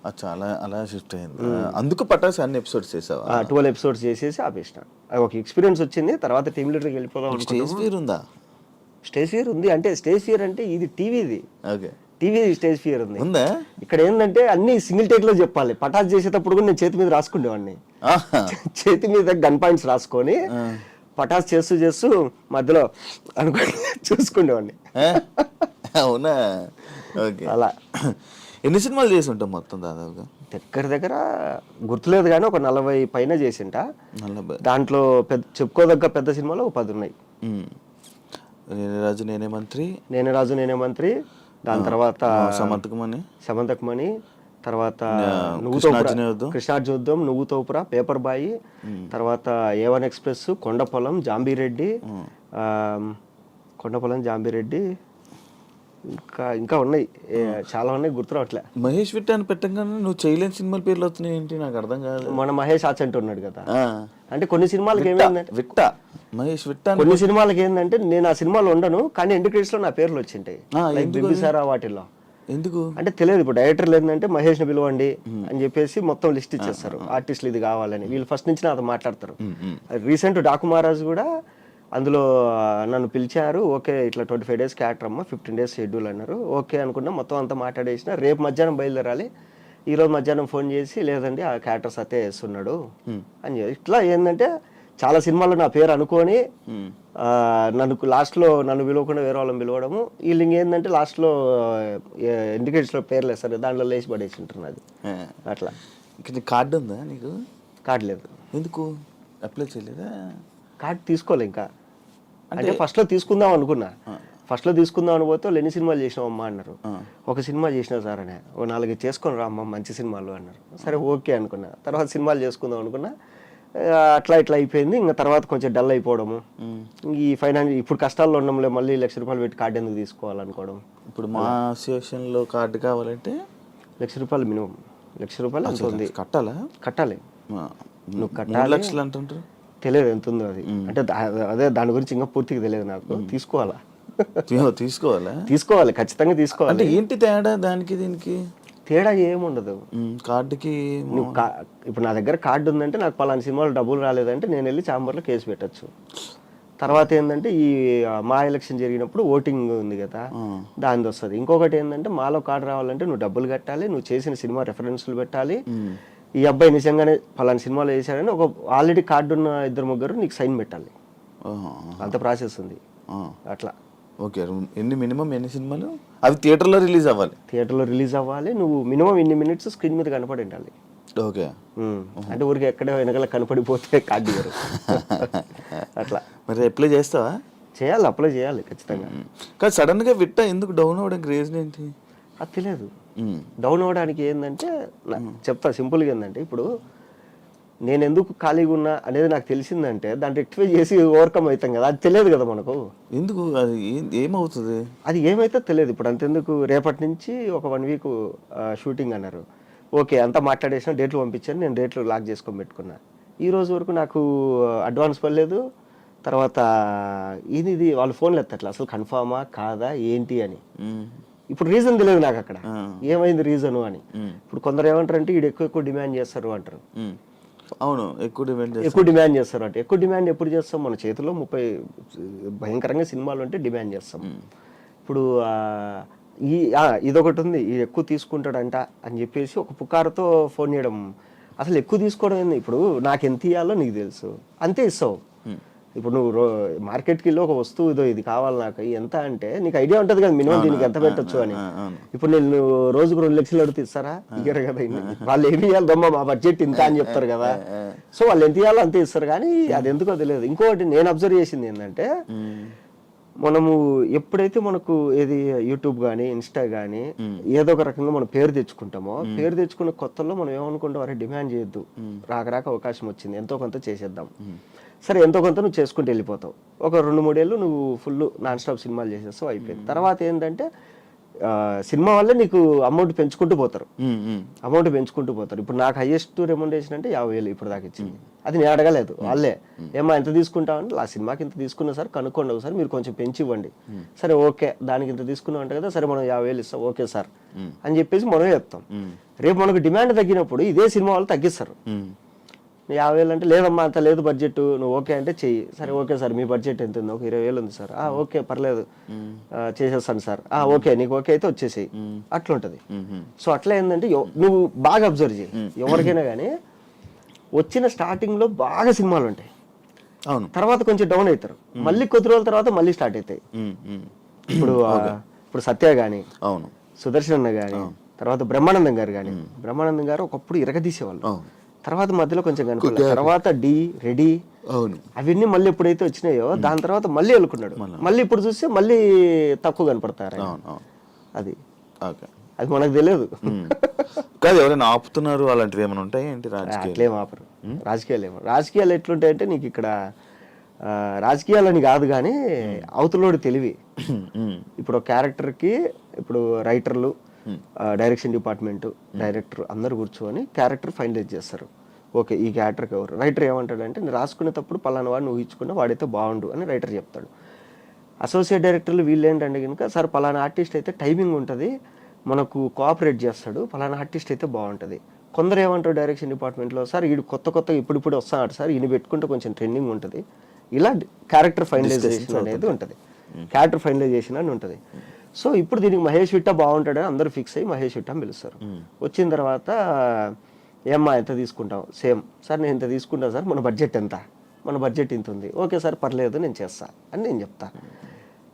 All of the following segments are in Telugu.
అచ్చా, అలా అలా షిఫ్ట్ అయింది. అందుకు పటాస్ అన్ని ఎపిసోడ్స్ చేసావా? 12 ఎపిసోడ్స్ చేసేసి ఆపేసిన. అది ఒక ఎక్స్పీరియన్స్ వచ్చింది. తర్వాత టీమ్ లీడర్కి వెళ్ళిపోదాం స్టేజ్ అనుకున్నాము. ఫియర్ ఉందా? స్టేజ్ ఫియర్ ఉంది. అంటే స్టేజ్ ఫియర్ అంటే ఇది టీవీది, ఓకే, టీవీ స్టేజ్ ఫియర్ ఉంది. ఉందా? ఇక్కడ ఏంటంటే అన్ని సింగిల్ టేక్ లో చెప్పాలి. పటాస్ చేసేటప్పుడు కూడా నేను చేతి మీద రాసుకునేవాడిని. ఆహా. చేతి మీద గన్ పాయింట్స్ రాసుకొని పటాస్ చేస్తూ చేస్తూ మధ్యలో అనుకుని చూసుకునేవాడిని. అవునా? ఓకే. అలా ఎన్ని సినిమాలు చేసి ఉంటాం మొత్తం దాదాపుగా? దగ్గర గుర్తులేదు కానీ ఒక 40 పైన చేసింట. 40. దాంట్లో చెప్పుకోదగ్గ పెద్ద సినిమాలు ఒక 10 ఉన్నాయి. నేనే రాజు నేనే మంత్రి, నేనే రాజు నేనే మంత్రి, దాని తర్వాత సమంతకమణి, తర్వాత కృష్ణార్జునోద్ధం, నువ్వు తోపురా, పేపర్ బాయి, తర్వాత A1 ఎక్స్ప్రెస్, కొండపొలం, జాంబీరెడ్డి, ఇంకా ఉన్నాయి, చాలా ఉన్నాయి, గుర్తు రావట్లే. మహేష్ విట్ట అని పెట్టగానే నువ్వు చేయలేని సినిమాల పేర్లు వచ్చినాయి ఏంటి? నాకు అర్థం కాదు. మన మహేష్ ఆచంట ఉన్నాడు కదా, అంటే కొన్ని సినిమాలకి ఏమైందంటే మహేష్ విట్ట, కొన్ని సినిమాలకి ఏంటంటే నేను ఆ సినిమాలో ఉండను కానీ ఎండ్ క్రెడిట్స్ లో నా పేర్లు వచ్చింటాయి. బింబిసారా వాటిల్లో ఎందుకు అంటే తెలియదు. ఇప్పుడు డైరెక్టర్లు ఏంటంటే మహేష్ ని పిలవండి అని చెప్పేసి మొత్తం లిస్ట్ ఇచ్చేస్తారు, ఆర్టిస్టులు ఇది కావాలని. వీళ్ళు ఫస్ట్ నుంచి నాతో మాట్లాడతారు. రీసెంట్ డాకు మహారాజ్ కూడా అందులో నన్ను పిలిచారు. ఓకే, ఇట్లా 25 days క్యారెక్టర్ అమ్మ, 15 days షెడ్యూల్ అన్నారు. ఓకే అనుకున్నా, మొత్తం అంతా మాట్లాడేసిన. రేపు మధ్యాహ్నం బయలుదేరాలి. ఈరోజు మధ్యాహ్నం ఫోన్ చేసి లేదండి ఆ క్యారెక్టర్ సత్య వేస్తున్నాడు అని చెప్పి. ఇట్లా ఏంటంటే చాలా సినిమాల్లో నా పేరు అనుకొని లాస్ట్లో నన్ను పిలవకుండా వేరే వాళ్ళని పిలవడము. వీళ్ళు ఇంకేంటంటే లాస్ట్లో ఇండికేటర్స్లో పేర్లు వేస్తారు, దాంట్లో లేచి పడేసి ఉంటుంది అది. అట్లా. కార్డు ఉందా నీకు? కార్డు లేదు. ఎందుకు అప్లై చేయలేదా? కార్డు తీసుకోలే ఇంకా. అంటే ఫస్ట్లో తీసుకుందాం అనుకున్నా. ఫస్ట్లో తీసుకుందాం అని పోతే ఎన్ని సినిమాలు చేసినావు అమ్మా అన్నారు. ఒక సినిమా చేసినా సార్ అని. ఓ 4 చేసుకొని రా అమ్మ మంచి సినిమాలు అన్నారు. సరే ఓకే అనుకున్నా. తర్వాత సినిమాలు చేసుకుందాం అనుకున్నా. అట్లా ఇట్లా అయిపోయింది. ఇంకా తర్వాత కొంచెం డల్ అయిపోవడము, ఈ ఫైనాన్స్ ఇప్పుడు కష్టాల్లో ఉండడంలో మళ్ళీ ₹1,00,000 పెట్టి కార్డు ఎందుకు తీసుకోవాలనుకోవడం. ఇప్పుడు మా అసోసియేషన్లో కార్డు కావాలంటే ₹1,00,000 మినిమం. ₹1,00,000 అంత కట్టాలి. నువ్వు కట్టాలి. 3 లక్షలు అంటుంటారు, తెలియదు ఎంత ఉందో అది. అంటే అదే దాని గురించి ఇంకా పూర్తిగా తెలియదు నాకు. తీసుకోవాలి ఖచ్చితంగా తీసుకోవాలి. అంటే ఏంటి తేడా దానికి దీనికి? తేడా ఏముండదు. కార్డుకి ఇప్పుడు నా దగ్గర కార్డు ఉందంటే నాకు పలానా సినిమాలో డబ్బులు రాలేదంటే నేను వెళ్ళి ఛాంబర్లో కేసు పెట్టచ్చు. తర్వాత ఏంటంటే ఈ మా ఎలక్షన్ జరిగినప్పుడు ఓటింగ్ ఉంది కదా, దాని వస్తుంది. ఇంకొకటి ఏంటంటే మాలో కార్డు రావాలంటే నువ్వు డబ్బులు కట్టాలి, నువ్వు చేసిన సినిమా రెఫరెన్స్లు పెట్టాలి, ఈ అబ్బాయి నిజంగానే పలానా సినిమాలో వేసాడని ఒక ఆల్రెడీ కార్డు ఉన్న 2-3 నీకు సైన్ పెట్టాలి. అంత ప్రాసెస్ ఉంది అట్లా. ఓకే, మినిమం ఎన్ని సినిమాలు అవి థియేటర్లో రిలీజ్ అవ్వాలి? నువ్వు మినిమం ఇన్ని మినిట్స్ స్క్రీన్ మీద కనపడి ఉండాలి. ఓకే, అంటే ఊరికి ఎక్కడ వెనకాల కనపడిపోతే కార్డు ఇవ్వరు. అట్లా. మరి అప్లై చేస్తావా? అప్లై చేయాలి ఖచ్చితంగా. కానీ సడన్ గా విట్ట ఎందుకు డౌన్ అవ్వడానికి రీజన్ ఏంటి? అది తెలియదు. డౌన్ అవ్వడానికి ఏంటంటే చెప్తా సింపుల్గా. ఏంటంటే ఇప్పుడు నేను ఎందుకు ఖాళీగా ఉన్నా అనేది నాకు తెలిసిందంటే దాన్ని రెక్టిఫై చేసి ఓవర్కమ్ అవుతాం కదా, అది తెలియదు కదా మనకు. ఎందుకు అది ఏమవుతుంది? అది ఏమైతే తెలియదు. ఇప్పుడు అంతెందుకు, రేపటి నుంచి ఒక 1 week షూటింగ్ అన్నారు. ఓకే, అంతా మాట్లాడేసిన, డేట్లు పంపించాను, నేను డేట్లు లాక్ చేసుకొని పెట్టుకున్నా. ఈ రోజు వరకు నాకు అడ్వాన్స్ పడలేదు. తర్వాత ఇది వాళ్ళు ఫోన్లు ఎత్తట్లా, అసలు కన్ఫామా కాదా ఏంటి అని. ఇప్పుడు రీజన్ తెలియదు నాకు అక్కడ ఏమైంది రీజను అని. ఇప్పుడు కొందరు ఏమంటారు అంటే వీడు ఎక్కువ డిమాండ్ చేస్తారు అంటారు. అవును, ఎక్కువ డిమాండ్ చేస్తారు అంటే. ఎక్కువ డిమాండ్ ఎప్పుడు చేస్తాం? మన చేతిలో 30 భయంకరంగా సినిమాలు అంటే డిమాండ్ చేస్తాం. ఇప్పుడు ఇదొకటి ఉంది, ఇది ఎక్కువ తీసుకుంటాడంట అని చెప్పేసి ఒక పుకారుతో ఫోన్ చేయడం. అసలు ఎక్కువ తీసుకోవడం ఏంది? ఇప్పుడు నాకు ఎంత ఇవ్వాలో నీకు తెలుసు, అంతే ఇస్తావు. ఇప్పుడు నువ్వు మార్కెట్కి వెళ్ళి ఒక వస్తువు ఇది కావాలి నాకు ఎంత అంటే నీకు ఐడియా ఉంటుంది కదా మినిమం దీనికి ఎంత పెట్టచ్చు అని. ఇప్పుడు నేను రోజుకు 2 లక్షలు అడిగితే ఇస్తారా? ఇయ్యరు కదా. వాళ్ళు ఏమి ఇవ్వాలి దమ్మ, మా బడ్జెట్ ఇంత అని చెప్తారు కదా. సో వాళ్ళు ఎంత ఇవ్వాలో అంతే ఇస్తారు, కానీ అది ఎందుకో తెలియదు. ఇంకోటి నేను అబ్జర్వ్ చేసింది ఏంటంటే, మనము ఎప్పుడైతే మనకు ఏది యూట్యూబ్ కానీ ఇన్స్టా కానీ ఏదో ఒక రకంగా మనం పేరు తెచ్చుకుంటామో, పేరు తెచ్చుకున్న కొత్తలో మనం ఏమనుకుంటాం, అరే డిమాండ్ చేయొద్దు, రాక అవకాశం వచ్చింది, ఎంతో కొంత చేసేద్దాం. సరే ఎంతో కొంత నువ్వు చేసుకుంటూ వెళ్ళిపోతావు. ఒక 2-3 ఏళ్ళు నువ్వు ఫుల్ నాన్ స్టాప్ సినిమాలు చేసేస్తావు, అయిపోయింది. తర్వాత ఏంటంటే సినిమా వల్ల నీకు అమౌంట్ పెంచుకుంటూ పోతారు, ఉమ్, ఉమ్, అమౌంట్ పెంచుకుంటూ పోతారు. ఇప్పుడు నాకు హైయెస్ట్ రెమ్యునరేషన్ అంటే 50,000 ఇప్పుడు దాకా ఇచ్చింది. అది నేను అడగలేదు, వాళ్ళే ఏమా ఎంత తీసుకుంటామని, ఆ సినిమాకి ఇంత తీసుకున్నా సార్ కనుక్కోండి ఒకసారి, మీరు కొంచెం పెంచి ఇవ్వండి. సరే ఓకే, దానికి ఇంత తీసుకున్నాం అంటే కదా, సరే మనం 50,000 ఇస్తాం, ఓకే సార్ అని చెప్పేసి మనమే చెప్తాం. రేపు మనకు డిమాండ్ తగ్గినప్పుడు ఇదే సినిమా వాళ్ళు తగ్గిస్తారు. ఉమ్, 50,000 అంటే లేదమ్మా అంత లేదు బడ్జెట్, నువ్వు ఓకే అంటే చెయ్యి. సరే ఓకే సార్, మీ బడ్జెట్ ఎంత ఉంది, ఒక 20,000 ఉంది సార్, ఓకే పర్లేదు చేసేస్తాను సార్, ఓకే నీకు ఓకే అయితే వచ్చేసేయి, అట్లా ఉంటుంది. సో అట్లా ఏంటంటే నువ్వు బాగా అబ్జర్వ్ చేయి, ఎవరికైనా కానీ వచ్చిన స్టార్టింగ్ లో బాగా సినిమాలు ఉంటాయి, అవును, తర్వాత కొంచెం డౌన్ అవుతారు, మళ్ళీ కొద్ది రోజుల తర్వాత మళ్ళీ స్టార్ట్ అవుతాయి. ఇప్పుడు సత్య గాని, అవును, సుదర్శన్ అన్న గాని, తర్వాత బ్రహ్మానందం గారు గాని, బ్రహ్మానందం గారు ఒకప్పుడు ఇరగదీసేవాళ్ళు, తర్వాత మధ్యలో కొంచెం కనపడలేదు, తర్వాత డి రెడీ, అవును, అవన్నీ మళ్ళీ ఎప్పుడైతే వచ్చినాయో దాని తర్వాత మళ్ళీ వెళ్ళుకున్నాడు, మళ్ళీ ఇప్పుడు చూస్తే మళ్ళీ తక్కువ కనపడతారు. అది ఓకే, అది మనకు తెలియదు. కాదు ఎవరైనా ఆపుతున్నారు అలాంటివి ఏమైనా ఉంటాయి ఏంటి? అట్లేం ఆపరు, రాజకీయాలు ఎట్లుంటాయంటే నీకు ఇక్కడ రాజకీయాలని కాదు కానీ అవతలోడు తెలివి. ఇప్పుడు క్యారెక్టర్కి ఇప్పుడు రైటర్లు, డైరెక్షన్ డిపార్ట్మెంట్, డైరెక్టర్ అందరు కూర్చొని క్యారెక్టర్ ఫైనలైజ్ చేస్తారు. ఓకే ఈ క్యారెక్టర్కి ఎవరు, రైటర్ ఏమంటాడంటే నేను రాసుకునేటప్పుడు పలానా వాడిని ఊహించుకున్నా వాడైతే బాగుండు అని రైటర్ చెప్తాడు. అసోసియేట్ డైరెక్టర్లు వీళ్ళు ఏంటంటే కనుక సార్ పలానా ఆర్టిస్ట్ అయితే టైమింగ్ ఉంటుంది, మనకు కోఆపరేట్ చేస్తాడు, పలానా ఆర్టిస్ట్ అయితే బాగుంటుంది. కొందరు ఏమంటారు డైరెక్షన్ డిపార్ట్మెంట్లో, సార్ వీడు కొత్త ఇప్పుడు వస్తాడు సార్, ఈయన పెట్టుకుంటే కొంచెం ట్రెండింగ్ ఉంటుంది. ఇలా క్యారెక్టర్ ఫైనలైజేషన్ అనేది ఉంటుంది, క్యారెక్టర్ ఫైనలైజేషన్ అని ఉంటుంది. సో ఇప్పుడు దీనికి మహేష్ విట్ట బాగుంటాడని అందరూ ఫిక్స్ అయ్యి మహేష్ విట్ట పిలుస్తారు. వచ్చిన తర్వాత ఏమ్మా ఎంత తీసుకుంటాం, సేమ్ సార్ నేను ఇంత తీసుకుంటాను సార్, మన బడ్జెట్ ఎంత, మన బడ్జెట్ ఇంత ఉంది, ఓకే సార్ పర్లేదు నేను చేస్తా అని నేను చెప్తా.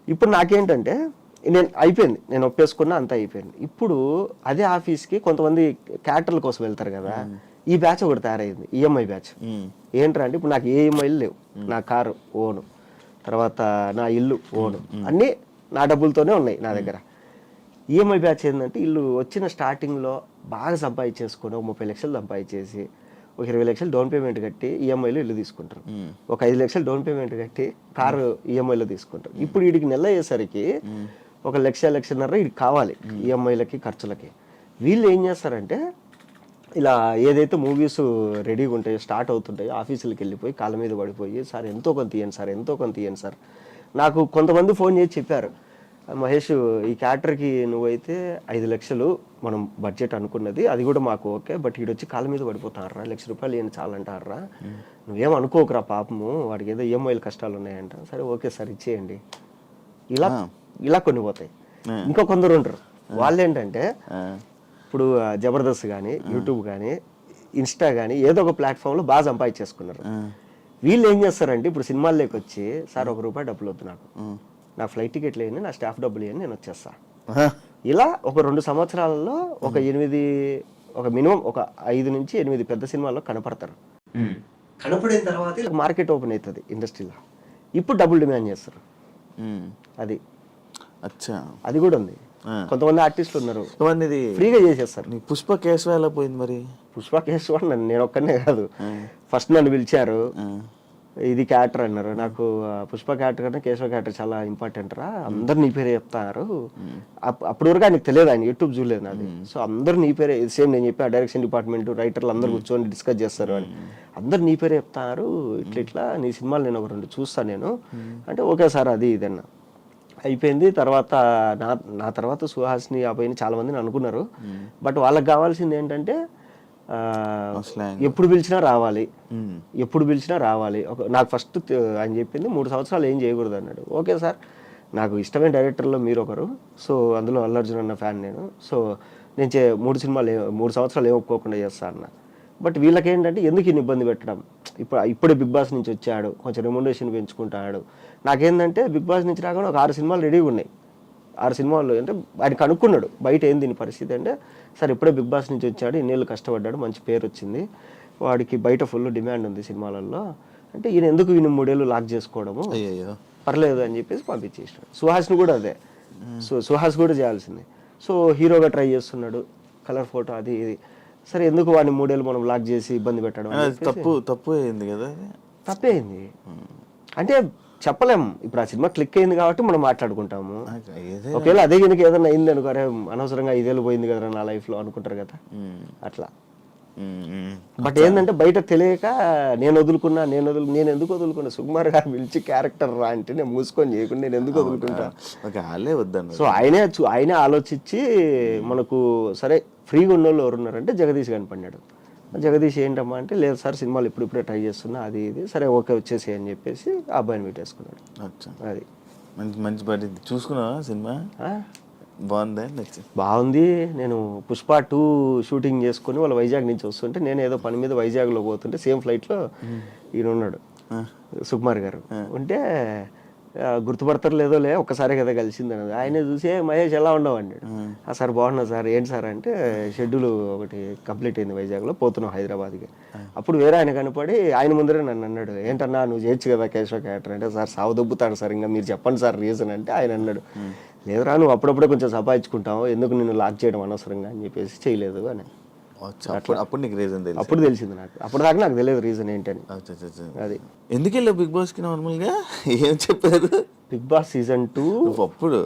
ఇప్పుడు నాకేంటంటే నేను అయిపోయింది, నేను ఒప్పేసుకున్నా అంతా అయిపోయింది. ఇప్పుడు అదే ఆఫీస్కి కొంతమంది క్యారెక్టర్ల కోసం వెళ్తారు కదా, ఈ బ్యాచ్ ఒకటి తయారైంది, ఈఎంఐ బ్యాచ్. ఏంట్రా అంటే ఇప్పుడు నాకు ఈఎంఐలు లేవు, నా కారు ఓను, తర్వాత నా ఇల్లు ఓను, అన్నీ నా డబ్బులతోనే ఉన్నాయి నా దగ్గర. ఈఎంఐ బ్యాచ్ ఏంటంటే ఇల్లు వచ్చిన స్టార్టింగ్లో బాగా సంపాదించేసుకొని ఒక 30 లక్షలు సంపాదించేసి ఒక 20 లక్షలు డౌన్ పేమెంట్ కట్టి ఈఎంఐలో ఇల్లు తీసుకుంటారు, ఒక 5 లక్షలు డౌన్ పేమెంట్ కట్టి కారు ఈఎంఐలో తీసుకుంటారు. ఇప్పుడు వీడికి నెల అయ్యేసరికి 1,00,000-1,50,000 వీడికి కావాలి ఈఎంఐలకి ఖర్చులకి. వీళ్ళు ఏం చేస్తారంటే ఇలా ఏదైతే మూవీస్ రెడీగా ఉంటాయో స్టార్ట్ అవుతుంటాయో ఆఫీసులకు వెళ్ళిపోయి కాళ్ళ మీద పడిపోయి సార్ ఎంతో కొంత తీయండి సార్, ఎంతో కొంత తీయండి సార్. నాకు కొంతమంది ఫోన్ చేసి చెప్పారు, మహేష్ ఈ క్యారెక్టర్కి నువ్వైతే 5 లక్షలు మనం బడ్జెట్ అనుకున్నది, అది కూడా మాకు ఓకే, బట్ వీడొచ్చి కాళ్ళ మీద పడిపోతారా, ₹1,00,000 ఏం చాలంటారా, నువ్వేం అనుకోకరా పాపము, వాడికి ఏదో ఈఎంఐలు కష్టాలు ఉన్నాయంట. సరే ఓకే సార్ ఇచ్చేయండి. ఇలా కొన్ని పోతాయి. ఇంకా కొందరు ఉంటారు, వాళ్ళు ఏంటంటే ఇప్పుడు జబర్దస్త్ కానీ, యూట్యూబ్ కానీ, ఇన్స్టా కానీ ఏదో ఒక ప్లాట్ఫామ్లో బాగా సంపాదించేసుకున్నారు. వీళ్ళు ఏం చేస్తారంటే ఇప్పుడు సినిమాల్లోకి వచ్చి సార్ ₹1 డబ్బులు వద్దు నాకు ఫ్లైట్ టికెట్లు వేయండి, నా స్టాఫ్ డబ్బులు వేయండి, నేను వచ్చేస్తా. ఇలా ఒక 2 సంవత్సరాలలో ఒక మినిమం ఒక 5 నుంచి 8 పెద్ద సినిమాల్లో కనపడతారు. కనపడిన తర్వాత మార్కెట్ ఓపెన్ అవుతుంది ఇండస్ట్రీలో, ఇప్పుడు డబ్బులు డిమాండ్ చేస్తారు. అది కూడా ఉంది. కొంతమంది ఆర్టిస్టులు ఉన్నారు ఫ్రీగా చేసేస్తారు. పుష్ప కేసు ఎలా పోయింది మరి? పుష్ప కేసు నేను ఒక్కనే కాదు, ఫస్ట్ నన్ను పిలిచారు, ఇది క్యారెక్టర్ అన్నారు. నాకు పుష్ప క్యారెక్టర్ కన్నా కేశవ క్యారెక్టర్ చాలా ఇంపార్టెంట్ రా, అందరు నీ పేరే చెప్తారు. అప్పటి వరకు ఆయనకు తెలియదు, ఆయన యూట్యూబ్ చూడలేదు నాది. సో అందరు నీ పేరే, సేమ్ నేను చెప్పి డైరెక్షన్ డిపార్ట్మెంట్ రైటర్లు అందరు కూర్చొని డిస్కస్ చేస్తారు అని, అందరు నీ పేరే చెప్తారు, ఇట్లా నీ సినిమాలు నేను ఒక 2 చూస్తాను నేను అంటే, ఓకే సార్ అది ఇదన్నా అయిపోయింది. తర్వాత నా తర్వాత సుహాస్ని అబ్బాయిని చాలా మందిని అనుకున్నారు, బట్ వాళ్ళకి కావాల్సింది ఏంటంటే ఎప్పుడు పిలిచినా రావాలి, ఎప్పుడు పిలిచినా రావాలి. నాకు ఫస్ట్ ఆయన చెప్పింది 3 సంవత్సరాలు ఏం చేయకూడదు అన్నాడు. ఓకే సార్, నాకు ఇష్టమైన డైరెక్టర్లో మీరు ఒకరు, సో అందులో అల్లు అర్జున్ అన్న ఫ్యాన్ నేను, సో నేను 3 సంవత్సరాలు ఏం ఒప్పుకోకుండా చేస్తా అన్న. బట్ వీళ్ళకేంటంటే ఎందుకు ఇన్ని ఇబ్బంది పెట్టడం, ఇప్పుడే బిగ్ బాస్ నుంచి వచ్చాడు, కొంచెం రెమ్యునరేషన్ పెంచుకుంటాడు. నాకేంటంటే బిగ్ బాస్ నుంచి రాగానే ఒక 6 సినిమాలు రెడీగా ఉన్నాయి. 6 సినిమాలు అంటే ఆయన కనుక్కున్నాడు బయట ఏంది దీని పరిస్థితి అంటే, సార్ ఇప్పుడే బిగ్ బాస్ నుంచి వచ్చాడు, ఇన్నేళ్ళు కష్టపడ్డాడు, మంచి పేరు వచ్చింది, వాడికి బయట ఫుల్ డిమాండ్ ఉంది సినిమాలలో అంటే, ఈయన ఎందుకు 3 ఏళ్ళు లాక్ చేసుకోవడము, పర్లేదు అని చెప్పేసి పంపించేసాడు. సుహాస్ని కూడా అదే, సో సుహాస్ కూడా చేయాల్సింది. సో హీరోగా ట్రై చేస్తున్నాడు, కలర్ ఫోటో అది ఇది, సరే ఎందుకు వాడిని 3 ఏళ్ళు మనం లాక్ చేసి ఇబ్బంది పెట్టడం, తప్పు అయింది కదా, తప్పే అయింది. అంటే చెప్పలేం. ఇప్పుడు ఆ సినిమా క్లిక్ అయింది కాబట్టి మనం మాట్లాడుకుంటాము. ఏదే ఒకవేళ అదే కనుక ఏదైనా అయింది అనుకో, అరే అనవసరంగా 5 ఏళ్ళు పోయింది కదా నా లైఫ్లో అనుకుంటారు కదా, అట్లా. బట్ ఏంటంటే బయట తెలియక నేను ఎందుకు వదులుకున్నా, సుకుమార్ గారు పిలిచి క్యారెక్టర్ రా అంటే నేను మూసుకొని చేయకుండా నేను ఎందుకు వదులుకుంటా. వాళ్ళే వద్దాను. సో ఆయనే ఆలోచించి మనకు సరే ఫ్రీగా ఉన్న వాళ్ళు ఎవరున్నారంటే జగదీష్ కనపడినాడు. జగదీష్ ఏంటమ్మా అంటే, లేదు సార్ సినిమాలు ఇప్పుడే ట్రై చేస్తున్నా, అది ఇది, సరే ఓకే వచ్చేసి అని చెప్పేసి ఆ అబ్బాయిని పెట్టేసుకున్నాడు. అది మంచి మంచి పడింది. చూసుకున్నావా సినిమా? బాగుందా? బాగుంది. నేను పుష్ప 2 షూటింగ్ చేసుకుని వాళ్ళ వైజాగ్ నుంచి వస్తుంటే, నేను ఏదో పని మీద వైజాగ్లో పోతుంటే సేమ్ ఫ్లైట్లో ఈయన ఉన్నాడు, సుకుమార్ గారు ఉంటే, గుర్తుపడతారు లేదో ఒక్కసారి కదా కలిసింది అన్నది. ఆయన చూసి మహేష్ ఎలా ఉండవు అన్నాడు. సార్ బాగున్నా సార్, ఏంటి సార్ అంటే, షెడ్యూల్ ఒకటి కంప్లీట్ అయింది వైజాగ్లో, పోతున్నాం హైదరాబాద్కి. అప్పుడు వేరే ఆయన కనపడి ఆయన ముందరే నన్ను అన్నాడు, ఏంటన్నా నువ్వు చేయొచ్చు కదా కేశవ క్యారెక్టర్ అంటే, సార్ సావు దొబ్బుతాడు సార్, ఇంకా మీరు చెప్పండి సార్ రీజన్ అంటే, ఆయన అన్నాడు, లేదురా నువ్వు అప్పుడప్పుడే కొంచెం సంపాదించుకుంటావు, ఎందుకు నిన్ను లాక్ చేయడం అనవసరంగా అని చెప్పేసి చేయలేదు అని. అప్పుడు నీకు రీజన్ తెలియదు? అప్పుడు తెలిసింది నాకు, అప్పుడు దాకా నాకు తెలియదు రీజన్ ఏంటని. అది ఎందుకు వెళ్ళావు బిగ్ బాస్ కి? నార్మల్గా ఏం చెప్పారు? బిగ్ బాస్ సీజన్ 2 అప్పుడు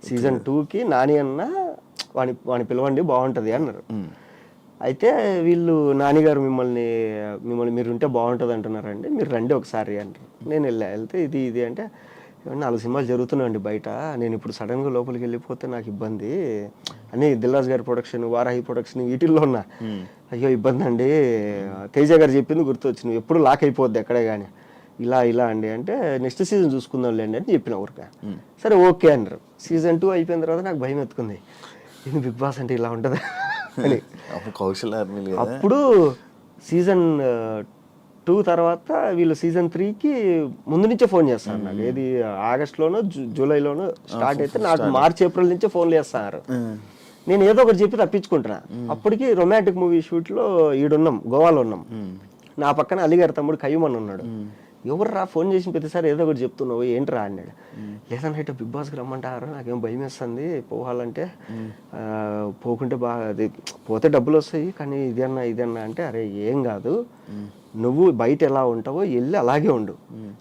సీజన్ 2కి నాని అన్న వాని పిలవండి బాగుంటుంది అన్నారు. అయితే వీళ్ళు నానిగారు మిమ్మల్ని మీరు ఉంటే బాగుంటుంది అంటున్నారండి, మీరు రండి ఒకసారి అంటారు. నేను వెళ్తే ఇది అంటే, 4 సినిమాలు జరుగుతున్నాయండి బయట, నేను ఇప్పుడు సడన్గా లోపలికి వెళ్ళిపోతే నాకు ఇబ్బంది అని దిల్రాజు గారి ప్రొడక్షన్, వారాహి ప్రొడక్షన్ వీటిల్లో ఉన్నా. అయ్యో ఇబ్బంది అండి, తేజ గారు చెప్పింది గుర్తొచ్చింది, ఎప్పుడు లాక్ అయిపోద్ది ఎక్కడే కానీ, ఇలా అండి అంటే, నెక్స్ట్ సీజన్ చూసుకుందాం లేండి అని చెప్పిన ఊరికే. సరే ఓకే అన్నారు. సీజన్ 2 అయిపోయిన తర్వాత నాకు భయం ఎత్తుకుంది, ఇది బిగ్ బాస్ అంటే ఇలా ఉంటుంది అని. అప్పుడు సీజన్ 2 తర్వాత వీళ్ళు సీజన్ 3కి ముందు నుంచే ఫోన్ చేస్తారు నాకు. ఏది ఆగస్టులోనో జూలైలోనో స్టార్ట్ అయితే నాకు మార్చ్ ఏప్రిల్ నుంచే ఫోన్లు చేస్తారు. నేను ఏదో ఒకటి చెప్పి తప్పించుకుంటున్నా. అప్పటికి రొమాంటిక్ మూవీ షూట్లో ఈడున్నాం, గోవాలో ఉన్నాం. నా పక్కన అలీగారి తమ్ముడు కయ్యమని ఉన్నాడు. ఎవర్రా ఫోన్ చేసిన ప్రతిసారి ఏదో ఒకటి చెప్తున్నావు ఏంట్రా అన్నాడు. లేదన్నా ఇట్లా బిగ్ బాస్కి రమ్మంటారు, నాకేం భయం వేస్తుంది పోవాలంటే, పోకుంటే బాగా అది పోతే డబ్బులు వస్తాయి కానీ ఇదన్నా అంటే, అరే ఏం కాదు, నువ్వు బయట ఎలా ఉంటావో వెళ్ళి అలాగే ఉండు,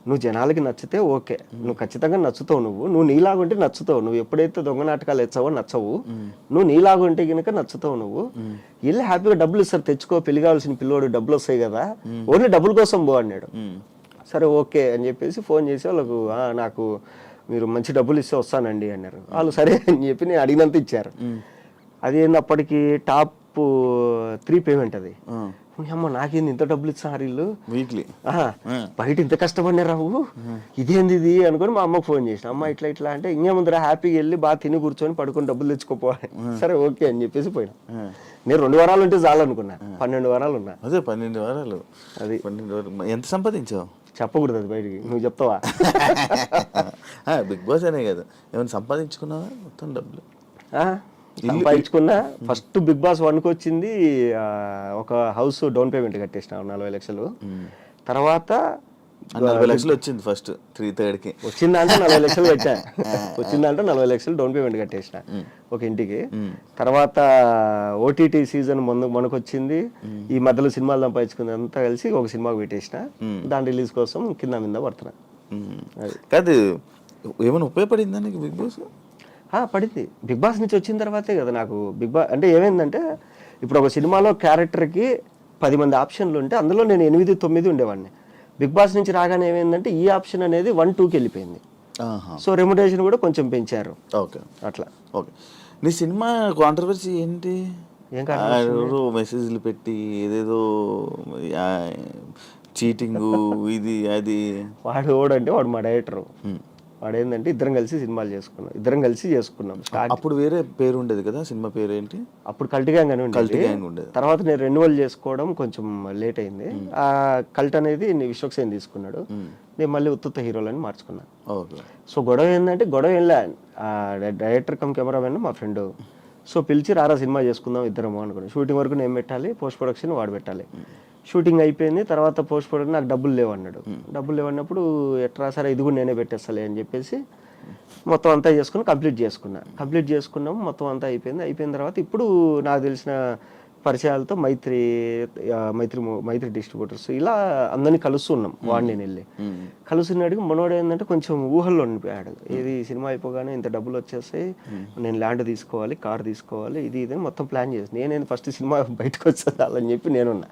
నువ్వు జనాలకి నచ్చితే ఓకే, నువ్వు ఖచ్చితంగా నచ్చుతావు, నువ్వు నీలాగుంటే నచ్చుతావు, నువ్వు ఎప్పుడైతే దొంగ నాటకాలు ఎచ్చావో నచ్చవు, నువ్వు నీలాగుంటే కనుక నచ్చుతావు, నువ్వు వెళ్ళి హ్యాపీగా డబ్బులు ఇస్తారు, తెచ్చుకో, పెళ్లి కావాల్సిన పిల్లోడు డబ్బులు వస్తాయి కదా, ఓన్లీ డబ్బుల కోసం పో అన్నాడు. సరే ఓకే అని చెప్పేసి ఫోన్ చేసి వాళ్ళకు, నాకు మీరు మంచి డబ్బులు ఇస్తే వస్తానండి అన్నారు. వాళ్ళు సరే అని చెప్పి నేను అడిగినంత ఇచ్చారు. అది అప్పటికి టాప్ 3 పేమెంట్ అది. అమ్మ నాకేంది ఇంత డబ్బులు ఇస్తారు వీళ్ళు వీక్లీ, బయట ఇంత కష్టపడినా రావు, ఇదేంది ఇది అనుకుని మా అమ్మకు ఫోన్ చేసిన, అమ్మ ఇట్లా అంటే, ఇంకేముందిరా హ్యాపీగా వెళ్ళి బాగా తిని కూర్చొని పడుకొని డబ్బులు తెచ్చుకోపోవాలి. సరే ఓకే అని చెప్పేసి పోయినా. నేను 2 వారాలు ఉంటే చాలు అనుకున్నా, 12 వారాలు ఉన్నా. అదే 12 వారాలు. అది 12 వారాలు. ఎంత సంపాదించావు? చెప్పకూడదు అది బయటికి, నువ్వు చెప్తావా? బిగ్ బాస్ అనే కదా, ఏమైనా సంపాదించుకున్నావా మొత్తం డబ్బులు? సంపాదించుకున్నా. ఫస్ట్ బిగ్ బాస్ 1కి వచ్చింది ఒక హౌస్ డౌన్ పేమెంట్ కట్టేసిన 40 లక్షలు. తర్వాత 40 లక్షలు వచ్చింది ఫస్ట్ 3/3కి. వచ్చిందంటే 40 లక్షలు కట్టా. వచ్చిందంటే 40 లక్షలు డౌన్ పేమెంట్ కట్టేసిన ఒక ఇంటికి. తర్వాత ఓటీటీ సీజన్ మనకు వచ్చింది, ఈ మధ్యలో సినిమాలు సంపాదించుకుంది అంతా కలిసి ఒక సినిమాకి పెట్టేసిన, దాని రిలీజ్ కోసం కింద మీద పడుతున్నా. కాదు, ఏమైనా ఉపయోగపడిందా నీకు బిగ్ బాస్? పడింది. బిగ్ బాస్ నుంచి వచ్చిన తర్వాతే కదా నాకు బిగ్ బాస్ అంటే ఏమైందంటే, ఇప్పుడు ఒక సినిమాలో క్యారెక్టర్కి 10 మంది ఆప్షన్లు ఉంటే అందులో నేను 8, 9 ఉండేవాడిని. బిగ్ బాస్ నుంచి రాగానే ఏమైందంటే ఈ ఆప్షన్ అనేది 1, 2కి వెళ్ళిపోయింది. సో రెమ్యునరేషన్ కూడా కొంచెం పెంచారు. ఓకే, అట్లా. ఓకే. నీ సినిమా కాంట్రవర్సీ ఏంటి? ఏం కాదు, మెసేజ్లు పెట్టి ఏదేదో చీటింగ్ ఇది అది. వాడు మా డైరెక్టర్. వాడు ఏంటంటే ఇద్దరం కలిసి సినిమాలు చేసుకున్నాం. అప్పుడు వేరే పేరు ఉండేది కదా, సినిమా పేరు ఏంటి? అప్పుడు కల్ట్ గ్యాంగ్ అని ఉండేది. తర్వాత నేను రెన్యువల్ చేసుకోవడం కొంచెం లేట్ అయింది. ఆ కల్ట్ అనేది విశ్వక్సేన్ తీసుకున్నాడు, నేను మళ్ళీ ఉత్తుత్త హీరోలని మార్చుకున్నాను. సో గొడవ ఏంటంటే, డైరెక్టర్ కమ్ కెమెరామెన్ మా ఫ్రెండ్. సో పిలిచి రారా సినిమా చేసుకుందాం ఇద్దరము అనుకున్నాను. షూటింగ్ వరకు నేను పెట్టాలి, పోస్ట్ ప్రొడక్షన్ వాడు పెట్టాలి. షూటింగ్ అయిపోయింది, తర్వాత పోస్ట్ ప్రొడక్షన్ నాకు డబ్బులు లేవన్నాడు. డబ్బులు లేవన్నప్పుడు ఎట్లా, సరే ఇది కూడా నేనే పెట్టేస్తాలే అని చెప్పేసి మొత్తం అంతా కంప్లీట్ చేసుకున్నాం. మొత్తం అంతా అయిపోయిన తర్వాత ఇప్పుడు నాకు తెలిసిన పరిచయాలతో మైత్రి డిస్ట్రిబ్యూటర్స్ ఇలా అందరినీ కలుస్తున్నాం వాడిని నేను వెళ్ళి కలుస్తున్నాడికి మనోడు ఏంటంటే కొంచెం ఊహల్లో ఉండిపోయాడు. ఏది సినిమా అయిపోగానే ఇంత డబ్బులు వచ్చేస్తాయి, నేను ల్యాండ్ తీసుకోవాలి, కార్ తీసుకోవాలి, ఇది ఇది మొత్తం ప్లాన్ చేసి నేను ఫస్ట్ సినిమా బయటకు వచ్చేదాలని చెప్పి నేనున్నా.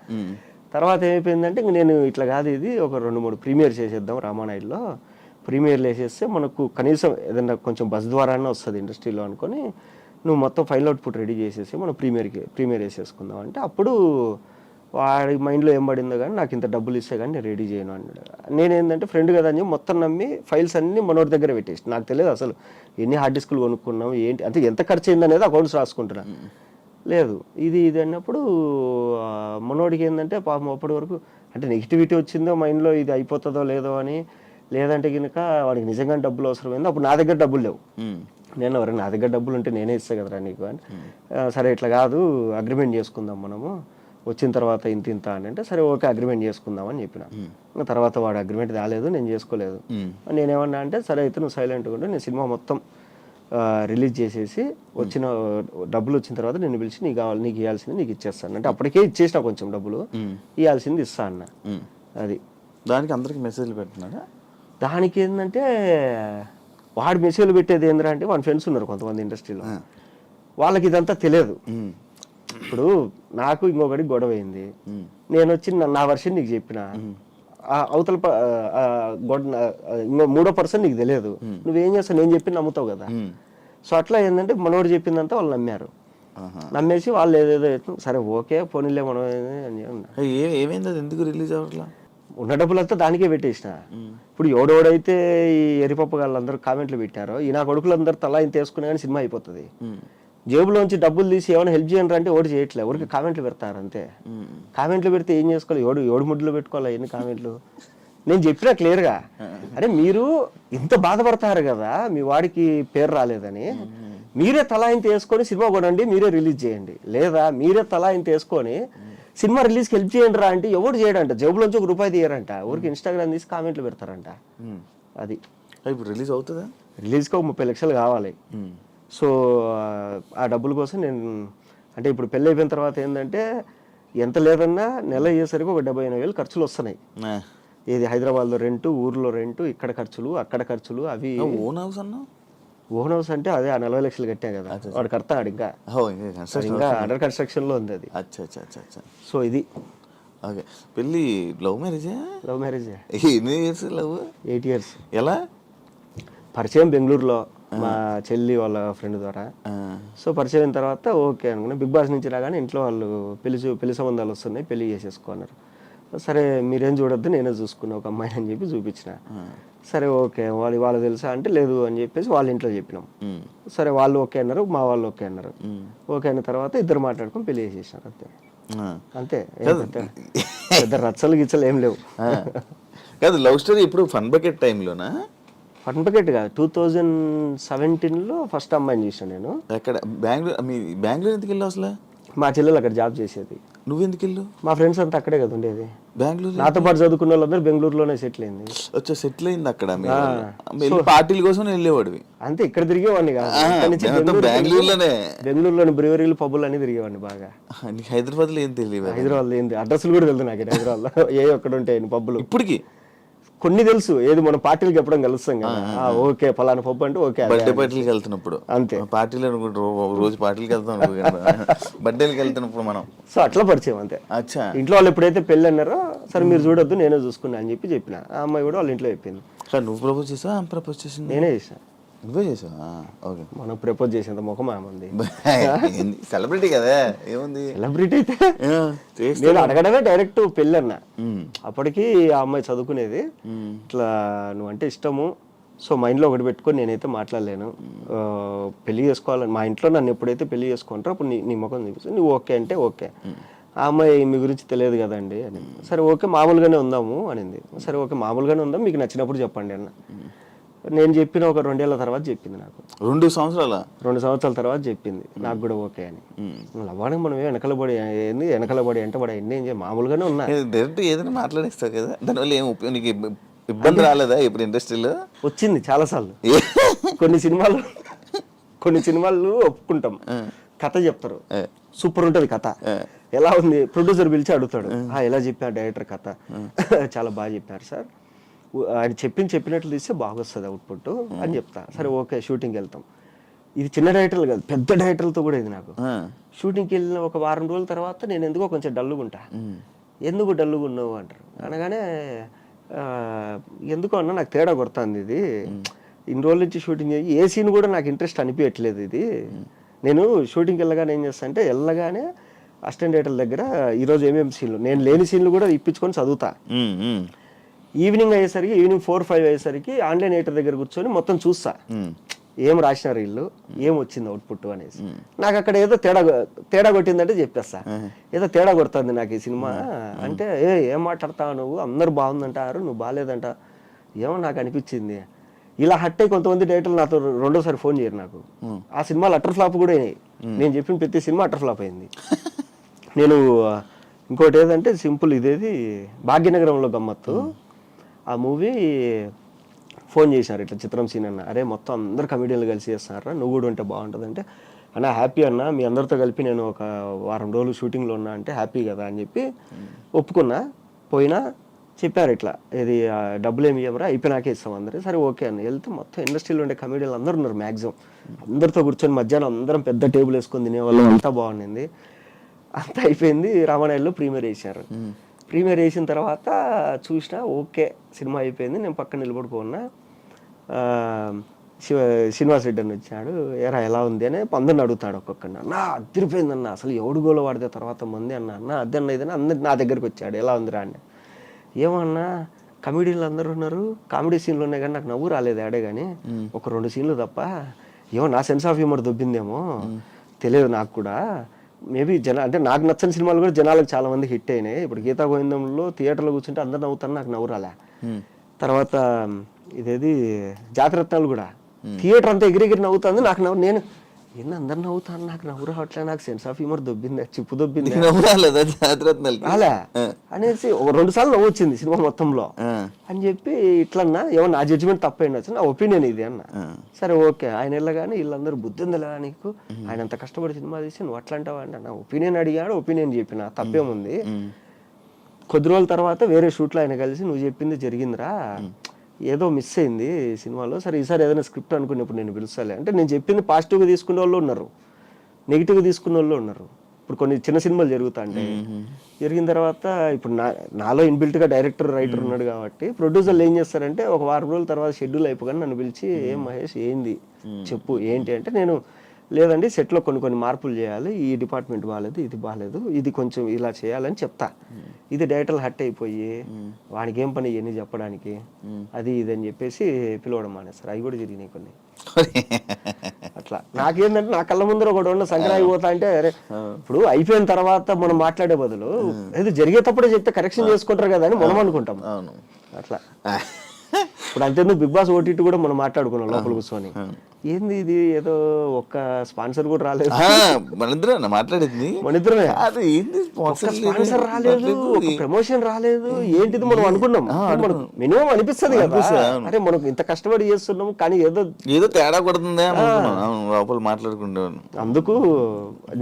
తర్వాత ఏమైపోయిందంటే ఇంక నేను ఇట్లా కాదు, ఇది ఒక 2-3 ప్రీమియర్ చేసేద్దాం రామానాయుడులో, ప్రీమియర్లు వేసేస్తే మనకు కనీసం ఏదైనా కొంచెం బస్ ద్వారానే వస్తుంది ఇండస్ట్రీలో అనుకొని నువ్వు మొత్తం ఫైనల్ అవుట్పుట్ రెడీ చేసేసి మనం ప్రీమియర్ వేసేసుకుందాం అంటే అప్పుడు వాడి మైండ్లో ఏం పడిందో కానీ నాకు ఇంత డబ్బులు ఇస్తే కానీ నేను రెడీ చేయను అన్నాడు. నేనేంటంటే ఫ్రెండ్ కదా అని చెప్పి మొత్తం నమ్మి ఫైల్స్ అన్నీ మనోడి దగ్గర పెట్టేసి, నాకు తెలియదు అసలు ఎన్ని హార్డ్ డిస్కులు కొనుక్కున్నాం ఏంటి అంటే ఎంత ఖర్చు అయింది అనేది అకౌంట్స్ రాసుకుంటున్నా. లేదు ఇది అన్నప్పుడు మనోడికి ఏంటంటే పాపం అప్పటి వరకు అంటే నెగిటివిటీ వచ్చిందో మైండ్లో ఇది అయిపోతుందో లేదో అని, లేదంటే కనుక వాడికి నిజంగా డబ్బులు అవసరమైంది. అప్పుడు నా దగ్గర డబ్బులు లేవు, నేను ఎవరైనా నా దగ్గర డబ్బులు ఉంటే నేనే ఇస్తా కదరా నీకు అని. సరే ఇట్లా కాదు అగ్రిమెంట్ చేసుకుందాం మనము వచ్చిన తర్వాత ఇంత అని అంటే సరే ఓకే అగ్రిమెంట్ చేసుకుందాం అని చెప్పిన. తర్వాత వాడు అగ్రిమెంట్ రాలేదు, నేను చేసుకోలేదు. నేనేమన్నా అంటే సరే అయితే నువ్వు సైలెంట్గా ఉంటే నేను సినిమా మొత్తం రిలీజ్ చేసేసి వచ్చిన డబ్బులు వచ్చిన తర్వాత నేను పిలిచి నీకు ఇవ్వాల్సింది నీకు ఇచ్చేస్తాను అంటే అప్పటికే ఇచ్చేసిన కొంచెం డబ్బులు, ఇవ్వాల్సింది ఇస్తా అన్న. అది దానికి అందరికి మెసేజ్లు పెడుతున్నారా? దానికి ఏంటంటే వాడు మెసేజ్లు పెట్టేది ఏంద్రా అంటే వాడి ఫ్రెండ్స్ ఉన్నారు కొంతమంది ఇండస్ట్రీలో, వాళ్ళకి ఇదంతా తెలియదు. ఇప్పుడు నాకు ఇంకొకటి గొడవ అయింది, నేను వచ్చి నా వర్షన్ నీకు చెప్పిన, అవతల ఇంకో 3వ పర్సన్ నీకు తెలియదు, నువ్వేం చేస్తావు నేను చెప్పి నమ్ముతావు కదా. సో అట్లా ఏంటంటే మనోడు చెప్పిందంతా వాళ్ళు నమ్మారు, నమ్మేసి వాళ్ళు ఏదేదో సరే ఓకే పోనీలే మనం ఏమైంది అది ఎందుకు రిలీజ్ అవ్వట్లా, ఉన్న డబ్బులంతా దానికే పెట్టేసిన. ఇప్పుడు ఎవడెవడైతే ఈ ఎరిపప్ప వాళ్ళందరూ కామెంట్లు పెట్టారో ఈ నా కొడుకులందరూ తలా ఇంత వేసుకునే కానీ సినిమా అయిపోతుంది. జేబులోంచి డబ్బులు తీసి ఏమైనా హెల్ప్ చేయండి అంటే ఓడి చేయట్లేదు, ఎవరికి కామెంట్లు పెడతారు అంతే. కామెంట్లు పెడితే ఏం చేసుకోవాలి, ఏడు ముడ్లు పెట్టుకోవాలి ఎన్ని కామెంట్లు. నేను చెప్పినా క్లియర్గా, అరే మీరు ఇంత బాధపడతారు కదా మీ వాడికి పేరు రాలేదని, మీరే తలా ఇంత వేసుకొని సినిమా కొనండి, మీరే రిలీజ్ చేయండి, లేదా మీరే తలా ఇంత వేసుకొని సినిమా రిలీజ్కి హెల్ప్ చేయండి రా అంటే ఎవరు చేయడంట, జేబులోంచి ₹1 తీయరంట, ఊరికి ఇన్స్టాగ్రామ్ తీసి కామెంట్లు పెడతారంట. అది ఇప్పుడు రిలీజ్ అవుతుందా? రిలీజ్కి 30 లక్షలు కావాలి. సో ఆ డబ్బుల కోసం నేను అంటే ఇప్పుడు పెళ్ళి అయిపోయిన తర్వాత ఏంటంటే ఎంత లేదన్నా నెల అయ్యేసరికి ఒక 78,000 ఖర్చులు వస్తున్నాయి. ఏది హైదరాబాద్లో రెంటు, ఊర్లో రెంటు, ఇక్కడ ఖర్చులు, అక్కడ ఖర్చులు, అవి. ఓన్ హౌస్ అన్నా? ఓన్ హౌస్ అంటే అదే 40 లక్షలు కట్టాం కదా, వాడు కడతాడు ఇంకా అండర్ కన్స్ట్రక్షన్ లో ఉంది అది. సో ఇది ఓకే. పెళ్ళి లవ్ మ్యారేజే? లవ్ మ్యారేజే. ఎన్ని ఇయర్స్ లవ్? 8 years. ఎలా పరిచయం? బెంగళూరులో మా చెల్లి వాళ్ళ ఫ్రెండ్ ద్వారా. సో పరిచయం అయిన తర్వాత ఓకే అనుకున్నా. బిగ్ బాస్ నుంచి రాగానే ఇంట్లో వాళ్ళు పెళ్లి సంబంధాలు వస్తున్నాయి, పెళ్లి చేసేసుకున్నారు. సరే మీరేం చూడొద్దు నేనే చూసుకున్నా ఒక అమ్మాయిని అని చెప్పి చూపించిన. సరే ఓకే వాళ్ళు తెలుసా అంటే లేదు అని చెప్పేసి వాళ్ళ ఇంట్లో చెప్పినాం. సరే వాళ్ళు ఓకే అన్నారు, మా వాళ్ళు ఓకే అన్నారు. ఓకే అయిన తర్వాత ఇద్దరు మాట్లాడుకొని పెళ్లి చేసేసినారు అంతే. అంతే, పెద్ద రచ్చలు గిచ్చలు ఏం లేవు. కాదు లవ్ స్టోరీ ఇప్పుడు ఫన్ బకెట్ టైంలోనా? ఫన్ బకెట్ కాదు, 2017లో ఫస్ట్ అమ్మాయిని చూసాను నేను. ఎక్కడ? బెంగళూరు ఎందుకు వెళ్ళావు అసలు? మా చెల్లెలు అక్కడ జాబ్ చేసేది. నువ్వెందుకు వెళ్ళు? మా ఫ్రెండ్స్ అంతా అక్కడే కదా ఉండేది. బెంగళూరు నాతో పాటు చదువుకున్న వాళ్ళందరూ బెంగళూరులోనే సెటిల్ అయింది. సెటిల్ అయింది అక్కడ. పార్టీల కోసం వెళ్ళేవాడివి అంతే, ఇక్కడ తిరిగేవాడిని కాదు. బెంగళూరులోని బ్రూవరీలు పబ్బులు అన్ని తిరిగేవాడిని బాగా. హైదరాబాద్ లో ఏం తెలియదు? హైదరాబాద్ లో ఏంది అడ్రస్లు కూడా తెలుసు నాకు. హైదరాబాద్ లో ఏ ఒక్కడ ఉంటాయి పబ్బులు ఇప్పటికి కొన్ని తెలుసు. ఏది మనం పార్టీలకు ఎప్పుడో కలుస్తాం కదా, ఓకే ఫలానా పప్పు అంటే ఓకే. బర్త్డే పార్టీలకు వెళ్తున్నప్పుడు అంతే, పార్టీలు రోజు పార్టీలకు వెళ్తాం, బర్త్డేలకు వెళ్తున్నప్పుడు మనం. సో అట్లా పరిచయం అంతే. అచ్చా, ఇంట్లో వాళ్ళు ఎప్పుడైతే పెళ్ళి అన్నారో సరే మీరు చూడొద్దు నేనే చూసుకున్నా అని చెప్పిన. ఆ అమ్మాయి కూడా వాళ్ళ ఇంట్లో చెప్పింది. నువ్వు ప్రపోజ్ చేసావా ప్రపోజ్ చేసింది? నేనే చేసిన. నువ్వే చేసావా? ఓకే. మనం ప్రపోజ్ చేసేంత ముఖం ఏమంది, సెలబ్రిటీ కదా, ఏముంది సెలబ్రిటీ అయితే. నేను అడగడమే డైరెక్ట్ పెళ్ళి అన్నా. అప్పటికి ఆ అమ్మాయి చదువుకునేది. ఇట్లా నువ్వంటే ఇష్టము, సో మైండ్లో ఒకటి పెట్టుకొని నేనైతే మాట్లాడలేను, పెళ్లి చేసుకోవాలని మా ఇంట్లో నన్ను ఎప్పుడైతే పెళ్లి చేసుకుంటారో అప్పుడు నీ ముఖం చూపిస్తుంది, నువ్వు ఓకే అంటే ఓకే. ఆ అమ్మాయి మీ గురించి తెలియదు కదండి అని. సరే ఓకే మామూలుగానే ఉందాము అనింది. సరే ఓకే మామూలుగానే ఉందాం, మీకు నచ్చినప్పుడు చెప్పండి అన్న. నేను చెప్పిన ఒక 2 ఏళ్ల తర్వాత చెప్పింది నాకు. 2 సంవత్సరాల తర్వాత చెప్పింది నాకు కూడా ఓకే అని. లవ్వానికి మనం వెనకలబడి అంటే వాడు ఎన్ని ఏం మామూలుగానే ఉన్నా డైరెక్ట్ ఏదైనా మాట్లాడేస్తావు కదా, దానివల్ల ఏం ఉపయోగం? ఇబ్బంది రాలేదా ఇప్పుడు ఇండస్ట్రీలో? వచ్చింది చాలాసార్లు. కొన్ని సినిమాలు ఒప్పుకుంటాం, కథ చెప్తారు, సూపర్ ఉంటుంది కథ, ఎలా ఉంది ప్రొడ్యూసర్ పిలిచి అడుగుతాడు, ఎలా చెప్పారు డైరెక్టర్ కథ? చాలా బాగా చెప్పారు సార్, ఆయన చెప్పినట్లు తీస్తే బాగా వస్తుంది అవుట్పుట్ అని చెప్తా. సరే ఓకే షూటింగ్కి వెళ్తాం. ఇది చిన్న డైరెక్టర్లు కాదు, పెద్ద డైరెక్టర్లతో కూడా ఇది నాకు. షూటింగ్కి వెళ్ళిన ఒక వారం రోజుల తర్వాత నేను ఎందుకో కొంచెం డల్లుగా ఉంటా. ఎందుకు డల్లుగా ఉన్నావు అంటారు. అనగానే ఎందుకో అన్నా నాకు తేడా కొడుతుంది ఇది, ఇన్ని రోజుల నుంచి షూటింగ్ చేయి ఏ సీన్ కూడా నాకు ఇంట్రెస్ట్ అనిపించట్లేదు. ఇది నేను షూటింగ్కి వెళ్ళగానే ఏం చేస్తా అంటే వెళ్ళగానే అసిస్టెంట్ డైరెక్టర్ దగ్గర ఈరోజు ఏమేమి సీన్లు, నేను లేని సీన్లు కూడా ఇప్పించుకొని చదువుతా. ఈవినింగ్ అయ్యేసరికి ఈవినింగ్ 4-5 అయ్యేసరికి ఆన్లైన్ ఎడిటర్ దగ్గర కూర్చొని మొత్తం చూస్తా, ఏం రాసినారు వీళ్ళు, ఏం వచ్చింది అవుట్పుట్ అనేసి. నాకు అక్కడ ఏదో తేడా కొట్టిందంటే చెప్పేస్తా, ఏదో తేడా కొడుతుంది నాకు ఈ సినిమా అంటే, ఏం మాట్లాడతావు నువ్వు, అందరు బాగుందంటారు నువ్వు బాగాలేదంట, ఏమో నాకు అనిపించింది. ఇలా హట్ అయ్యి కొంతమంది డైరెక్టర్లు నాతో రెండోసారి ఫోన్ చేయరు నాకు. ఆ సినిమాలు అటర్ ఫ్లాప్ కూడా అయినాయి. నేను చెప్పిన ప్రతి సినిమా అటర్ ఫ్లాప్ అయింది. నేను ఇంకోటి ఏదంటే సింపుల్, ఇదేది భాగ్యనగరంలో గమ్మత్తు, ఆ మూవీ ఫోన్ చేశారు ఇట్లా చిత్రం సీన్ అన్న, అరే మొత్తం అందరు కమెడియన్లు కలిసి చేస్తున్నారా, నువ్వు కూడా ఉంటే బాగుంటుంది అంటే, అన్న హ్యాపీ అన్న, మీ అందరితో కలిపి నేను ఒక వారం రోజులు షూటింగ్లో ఉన్నా అంటే హ్యాపీ కదా అని చెప్పి ఒప్పుకున్నా. పోయినా చెప్పారు ఇట్లా, ఇది డబ్బులు ఏమి ఇవ్వరా, అయిపోయినాకే ఇస్తాం అందరూ. సరే ఓకే అన్న. వెళ్తే మొత్తం ఇండస్ట్రీలో ఉండే కమెడియన్లు అందరూ ఉన్నారు మ్యాక్సిమం. అందరితో కూర్చొని మధ్యాహ్నం అందరం పెద్ద టేబుల్ వేసుకొని తినేవాళ్ళు, అంతా బాగుండింది. అంతా అయిపోయింది. రామానాయుడులో ప్రీమియర్ వేసారు. ప్రీమియర్ వేసిన తర్వాత చూసినా ఓకే సినిమా అయిపోయింది. నేను పక్కన నిలబడిపోన్నా. శ్రీనివాస్ రెడ్డి అని వచ్చాడు, ఎరా ఎలా ఉంది అని అందరిని అడుగుతాడు ఒక్కొక్కడిని. అన్న అదిరిపోయింది అన్న, అసలు ఎవడు గోలో వాడితే తర్వాత మంది అన్న అదే అన్న ఇదని అందరు నా దగ్గరికి వచ్చాడు, ఎలా ఉందిరా అని. ఏమన్నా కమెడీలు అందరూ ఉన్నారు, కామెడీ సీన్లు ఉన్నాయి కానీ నాకు నవ్వు రాలేదు ఆడే కానీ, ఒక 2 సీన్లు తప్ప. ఏమో నా సెన్స్ ఆఫ్ హ్యూమర్ దొబ్బిందేమో తెలియదు నాకు కూడా. మేబీ అంటే నాకు నచ్చని సినిమాలు కూడా జనాలకు చాలా మంది హిట్ అయినాయి. ఇప్పుడు గీతా గోవిందంలో థియేటర్లో కూర్చుంటే అందరు నవ్వుతాను, నాకు నవ్వు రాలే. తర్వాత ఇదేది జాతిరత్నాలు కూడా థియేటర్ అంతా ఎగిరెగిరి నవ్వుతుంది, నాకు నేను ఎన్ని అందరు నవ్వుతాను, నాకు నవ్వు రావట్లే, నాకు సెన్స్ ఆఫ్ హ్యూమర్ దొబ్బింది, చిప్పు దొబ్బింది అలా అనేసి 2 సార్లు నవ్వు వచ్చింది సినిమా మొత్తంలో అని చెప్పి. ఇట్లన్నా ఏమో నా జడ్జిమెంట్ తప్పైండొచ్చు, నా ఒపీనియన్ ఇది అన్న. సరే ఓకే. ఆయన వెళ్ళగానే వీళ్ళందరూ బుద్ధి ఉందిలా నీకు, ఆయన అంత కష్టపడి సినిమా తీసి నువ్వు అట్లా అంటావా అండి. నా ఒపీనియన్ అడిగాడు, ఒపీనియన్ చెప్పిన, తప్పేముంది. కొద్ది రోజుల తర్వాత వేరే షూట్లో ఆయన కలిసి నువ్వు చెప్పింది జరిగిందిరా, ఏదో మిస్ అయింది సినిమాలో, సరే ఈసారి ఏదైనా స్క్రిప్ట్ అనుకున్నప్పుడు నేను పిలుస్తాలే అంటే. నేను చెప్పింది పాజిటివ్గా తీసుకునే వాళ్ళు ఉన్నారు, నెగిటివ్గా తీసుకునే వాళ్ళు ఉన్నారు. ఇప్పుడు కొన్ని చిన్న సినిమాలు జరుగుతాయి, జరిగిన తర్వాత ఇప్పుడు నాలో ఇన్బిల్ట్గా డైరెక్టర్ రైటర్ ఉన్నాడు కాబట్టి ప్రొడ్యూసర్లు ఏం చేస్తారంటే ఒక వారం రోజుల తర్వాత షెడ్యూల్ అయిపోగానే నన్ను పిలిచి, ఏం మహేష్ ఏంది చెప్పు ఏంటి అంటే, నేను లేదండి సెట్లో కొన్ని మార్పులు చేయాలి, ఈ డిపార్ట్మెంట్ బాగాలేదు, ఇది బాగాలేదు, ఇది కొంచెం ఇలా చేయాలని చెప్తా. ఇది డైరెక్టర్లు హట్ అయిపోయి వానికి ఏం పని ఇవన్నీ చెప్పడానికి అది ఇది అని చెప్పేసి పిలవడం మానేస్తారు. అవి కూడా జరిగినాయి కొన్ని. అట్లా నాకేంటంటే నా కళ్ళ ముందర ఒకటి ఉన్న సంక్రాంతి పోతా అంటే, అరే ఇప్పుడు అయిపోయిన తర్వాత మనం మాట్లాడే బదులు ఏదో జరిగేటప్పుడే చెప్తే కరెక్షన్ చేసుకుంటారు కదా అని మనం అనుకుంటాం. అట్లా ఇప్పుడు అంతేందుకు బిగ్ బాస్ ఓటీటీ కూడా మనం మాట్లాడుకున్నాం లోపల కూర్చొని, ఏంది ఇది ఏదో ఒక్క స్పాన్సర్ కూడా రాలేదు, మాట్లాడింది మనిద్దరమే, స్పాన్సర్ రాలేదు, ఒక ప్రమోషన్ రాలేదు, ఏంటిది మనం అనుకున్నాం. మనకు మినిమం అనిపిస్తుంది కదా, అరే మనం ఇంత కష్టపడి చేస్తున్నాం కానీ ఏదో తేడా కొడుతుంది లోపల మాట్లాడుకుంటాం. అందుకు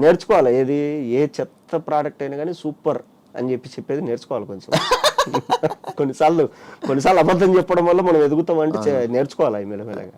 నేర్చుకోవాలి, ఏది ఏ చెత్త ప్రోడక్ట్ అయినా కానీ సూపర్ అని చెప్పేది నేర్చుకోవాలి కొంచెం. కొన్నిసార్లు అబద్ధం చెప్పడం వల్ల మనం ఎదుగుతాం అంటే నేర్చుకోవాలి మెల్లమెల్లగా.